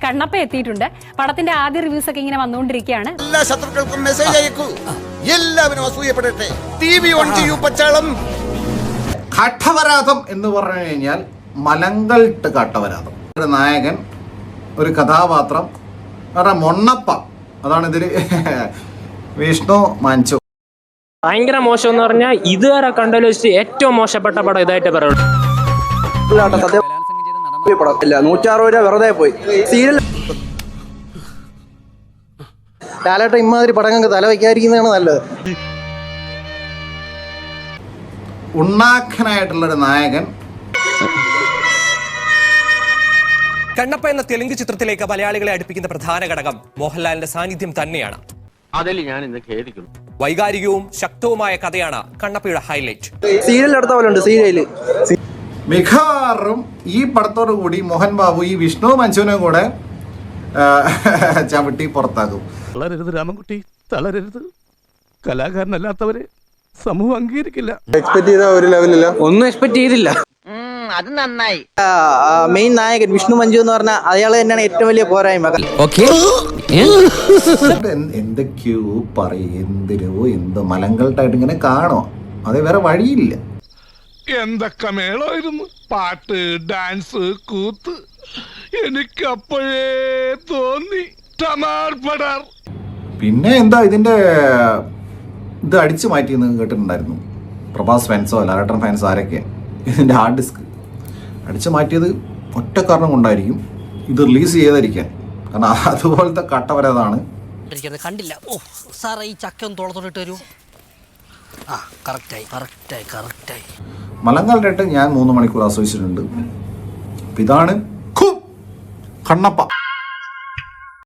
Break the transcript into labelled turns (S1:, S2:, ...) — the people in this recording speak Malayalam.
S1: കണ്ണപ്പ എത്തിയിട്ടുണ്ട്. പടത്തിന്റെ ആദ്യ റിവ്യൂസ് ഒക്കെ ഇങ്ങനെ വന്നുകൊണ്ടിരിക്കുകയാണ്.
S2: എല്ലാ ശത്രുക്കൾക്കും മെസ്സേജ് അയക്കൂ, എല്ലാവരും അസൂയപ്പെടട്ടെ. TV ഓൺ ചെയ്യൂ പച്ചാളം.
S3: കാട്ടവരാതം എന്ന് പറഞ്ഞു കഴിഞ്ഞാൽ മലങ്കൾട്ട് കാട്ടവരാതം. ഒരു നായകൻ, ഒരു കഥാപാത്രം, അവരുടെ മൊണ്ണപ്പ, അതാണ് ഇതിൽ വിഷ്ണു മാഞ്ചു.
S4: ഭയങ്കര മോശം എന്ന് പറഞ്ഞാൽ ഇതുവരെ കണ്ടതിൽ വെച്ച് ഏറ്റവും മോശപ്പെട്ട പടം ഇതായിട്ട് പറയുള്ളൂ.
S5: 160 രൂപ വെറുതെ പോയി. സീരിയൽ ലാലേട്ടൻ ഇമാതിരി പടങ്ങൾക്ക് തല വയ്ക്കാതിരിക്കുന്നതാണ് നല്ലത്.
S3: ഉണ്ണാഖനായിട്ടുള്ളൊരു നായകൻ.
S6: കണ്ണപ്പ എന്ന തെലുങ്ക് ചിത്രത്തിലേക്ക് മലയാളികളെ അടുപ്പിക്കുന്ന പ്രധാന ഘടകം മോഹൻലാലിന്റെ സാന്നിധ്യം തന്നെയാണ്.
S7: അതിൽ ഞാൻ ഇന്ന് ഖേദിക്കുന്നു.
S6: വൈകാരികവും ശക്തവുമായ കഥയാണ് കണ്ണപ്പയുടെ ഹൈലൈറ്റ്.
S5: സീരിയൽ എടുത്ത പോലെ ഉണ്ട്. സീരിയല്
S3: മിക്കവാറും ഈ പടത്തോടു കൂടി മോഹൻ ബാബു ഈ വിഷ്ണു മഞ്ചുവിനെ കൂടെ ചവിട്ടി പുറത്താക്കും.
S8: തളരരുത് രാമൻകുട്ടി, തളരരുത്. കലാകാരനല്ലാത്തവരെ സമൂഹം അംഗീകരിക്കില്ല.
S5: എക്സ്പെക്ട് ചെയ്ത ഒരു ലെവലില്ല, ഒന്നും എക്സ്പെക്ട് ചെയ്തില്ല.
S7: അത് നന്നായി.
S5: മെയിൻ നായകൻ വിഷ്ണു മഞ്ജു എന്ന് പറഞ്ഞാൽ അയാൾ തന്നെയാണ് ഏറ്റവും വലിയ പോരായ്മ.
S3: എന്തൊക്കെയോ പറയും, എന്തോ മലങ്കൾട്ടായിട്ട് ഇങ്ങനെ കാണോ, അത് വേറെ വഴിയില്ല.
S8: എന്തൊക്കെ മേളായിരുന്നു, പാട്ട്, ഡാൻസ്, കൂത്ത്. എനിക്ക് അപ്പോഴേ തോന്നി ടമാർപടാർ.
S3: പിന്നെ എന്താ ഇതിന്റെ ഇത് അടിച്ചു മാറ്റിയെന്ന് കേട്ടിട്ടുണ്ടായിരുന്നു. പ്രഭാസ് ഫാൻസോ ലാലേട്ടൻ ഫാൻസോ ആരൊക്കെ ഇതിന്റെ ഹാർഡ് ഡിസ്ക് അടിച്ചു മാറ്റിയത് ഒറ്റ കാരണം കൊണ്ടായിരിക്കും, ഇത് റിലീസ് ചെയ്തായിരിക്കാൻ. കാരണം അതുപോലത്തെ കട്ടവരതാണ്.
S9: കണ്ടില്ല. ഓ സാറേ, ഈ ചക്ക ഒന്ന് തോളത്തോട്ട് വരൂ. ആ കറക്റ്റായി.
S3: മലങ്കൾട്ടായിട്ട് ഞാൻ 3 മണിക്കൂർ ആസ്വദിച്ചിട്ടുണ്ട്. ഇതാണ് കണ്ണപ്പ.